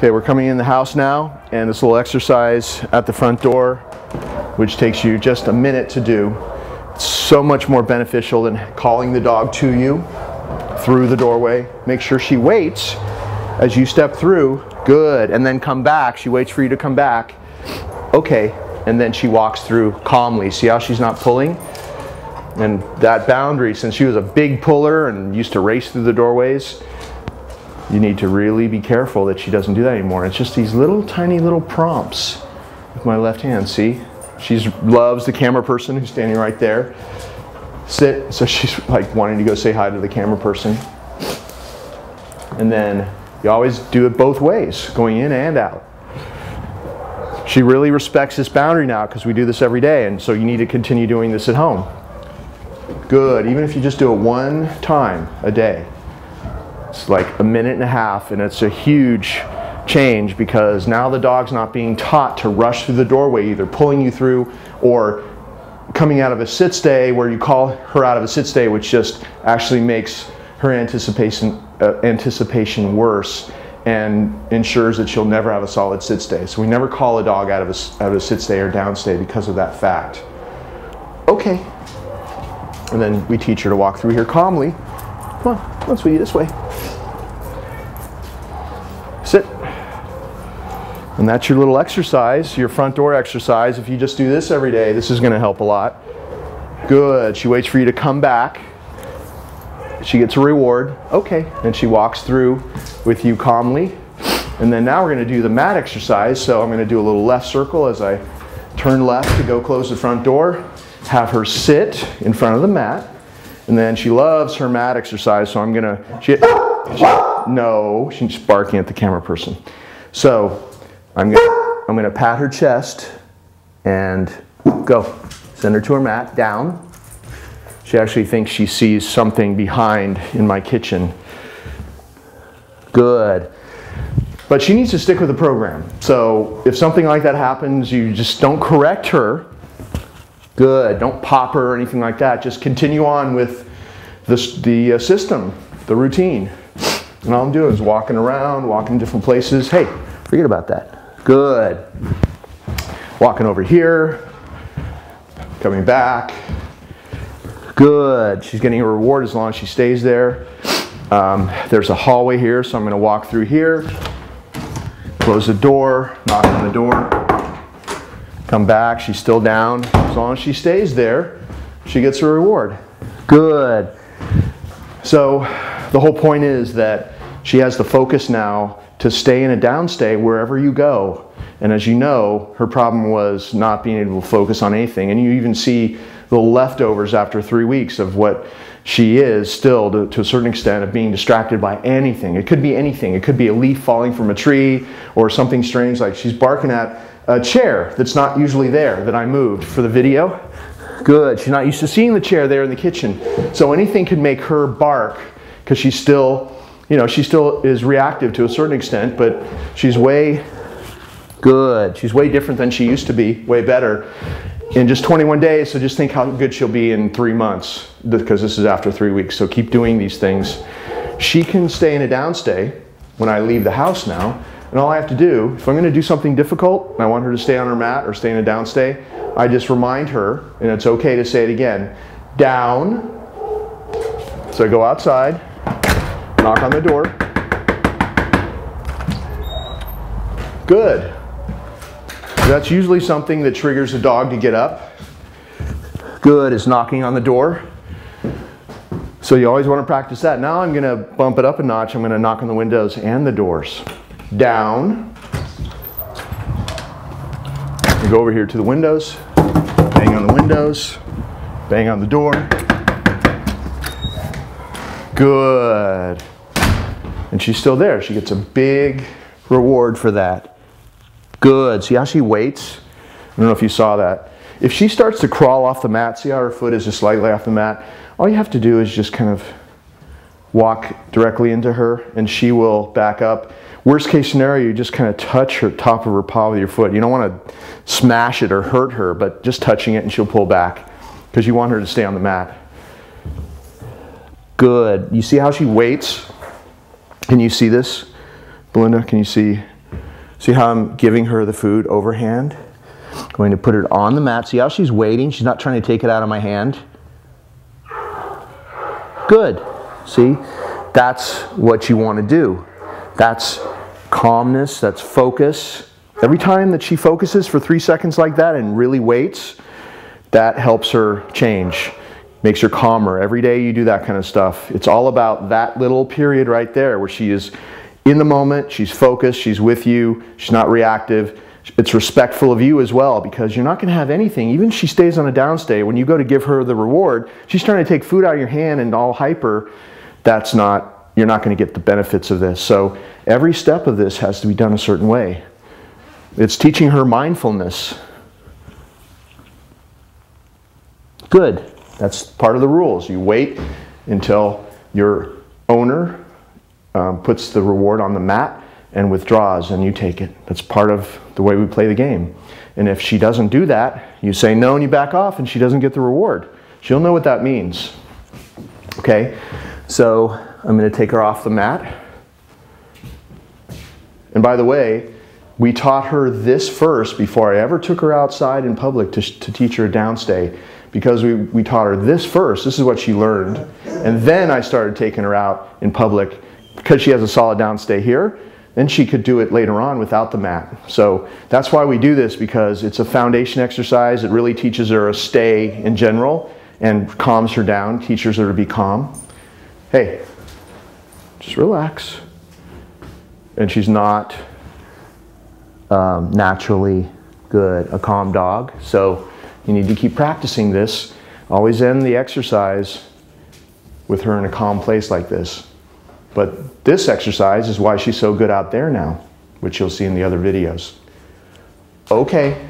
Okay, we're coming in the house now, and this little exercise at the front door, which takes you just a minute to do. It's so much more beneficial than calling the dog to you through the doorway. Make sure she waits as you step through. Good. And then come back. She waits for you to come back. Okay. And then she walks through calmly. See how she's not pulling? And that boundary, since she was a big puller and used to race through the doorways, you need to really be careful that she doesn't do that anymore. It's just these little tiny little prompts with my left hand. See? She loves the camera person who's standing right there. Sit. So she's like wanting to go say hi to the camera person. And then you always do it both ways, going in and out. She really respects this boundary now because we do this every day, and so you need to continue doing this at home. Good. Even if you just do it one time a day. It's like a minute and a half, and it's a huge change because now the dog's not being taught to rush through the doorway, either pulling you through or coming out of a sit stay where you call her out of a sit stay, which just actually makes her anticipation worse and ensures that she'll never have a solid sit stay. So we never call a dog out of a sit stay or down stay because of that fact. Okay. And then we teach her to walk through here calmly. Come on, let's lead you this way. Sit. And that's your little exercise, your front door exercise. If you just do this every day, this is going to help a lot. Good. She waits for you to come back. She gets a reward. Okay. And she walks through with you calmly. And then now we're going to do the mat exercise. So I'm going to do a little left circle as I turn left to go close the front door. Have her sit in front of the mat. And then she loves her mat exercise, so I'm going to... No, she's barking at the camera person. So I'm going to pat her chest and go. Send her to her mat, down. She actually thinks she sees something behind in my kitchen. Good. But she needs to stick with the program. So if something like that happens, you just don't correct her. Good. Don't pop her or anything like that. Just continue on with the system, the routine. And all I'm doing is walking around, walking different places. Hey, forget about that. Good. Walking over here. Coming back. Good. She's getting a reward as long as she stays there. There's a hallway here, so I'm going to walk through here. Close the door. Knock on the door. Come back. She's still down. As long as she stays there, she gets a reward. Good. So the whole point is that she has the focus now to stay in a downstay wherever you go. And as you know, her problem was not being able to focus on anything. And you even see the leftovers after 3 weeks of what she is still, to a certain extent, of being distracted by anything. It could be anything. It could be a leaf falling from a tree or something strange, like she's barking at a chair that's not usually there that I moved for the video. Good. She's not used to seeing the chair there in the kitchen. So anything could make her bark because she's still, she still is reactive to a certain extent, but she's way good. She's way different than she used to be, way better in just 21 days. So just think how good she'll be in 3 months, because this is after 3 weeks. So keep doing these things. She can stay in a downstay when I leave the house now. And all I have to do, if I'm going to do something difficult and I want her to stay on her mat or stay in a downstay, I just remind her, and it's okay to say it again, down. So I go outside, knock on the door. Good. That's usually something that triggers a dog to get up. Good is knocking on the door. So you always want to practice that. Now I'm going to bump it up a notch. I'm going to knock on the windows and the doors. Down. We go over here to the windows, bang on the windows, bang on the door. Good. And she's still there. She gets a big reward for that. Good. See how she waits? I don't know if you saw that. If she starts to crawl off the mat, see how her foot is just slightly off the mat? All you have to do is just kind of walk directly into her and she will back up. Worst case scenario, you just kind of touch her top of her paw with your foot. You don't want to smash it or hurt her, but just touching it and she'll pull back because you want her to stay on the mat. Good. You see how she waits? Can you see this? Belinda, can you see? See how I'm giving her the food overhand? Going to put it on the mat. See how she's waiting? She's not trying to take it out of my hand. Good. See? That's what you want to do. That's calmness, that's focus. Every time that she focuses for 3 seconds like that and really waits, that helps her change. Makes her calmer. Every day you do that kind of stuff. It's all about that little period right there where she is in the moment, she's focused, she's with you, she's not reactive. It's respectful of you as well, because you're not going to have anything. Even if she stays on a downstay, when you go to give her the reward, she's trying to take food out of your hand and all hyper. That's not, you're not going to get the benefits of this. So every step of this has to be done a certain way. It's teaching her mindfulness. Good. That's part of the rules. You wait until your owner puts the reward on the mat and withdraws, and you take it. That's part of the way we play the game. And if she doesn't do that, you say no and you back off, and she doesn't get the reward. She'll know what that means. Okay, so I'm going to take her off the mat. And by the way, we taught her this first before I ever took her outside in public to teach her a downstay, because we taught her this first. This is what she learned. And then I started taking her out in public because she has a solid downstay here. Then she could do it later on without the mat. So that's why we do this, because it's a foundation exercise. It really teaches her a stay in general and calms her down, teaches her to be calm. Hey, just relax. And she's not naturally good, a calm dog. So you need to keep practicing this. Always end the exercise with her in a calm place like this. But this exercise is why she's so good out there now, which you'll see in the other videos. Okay.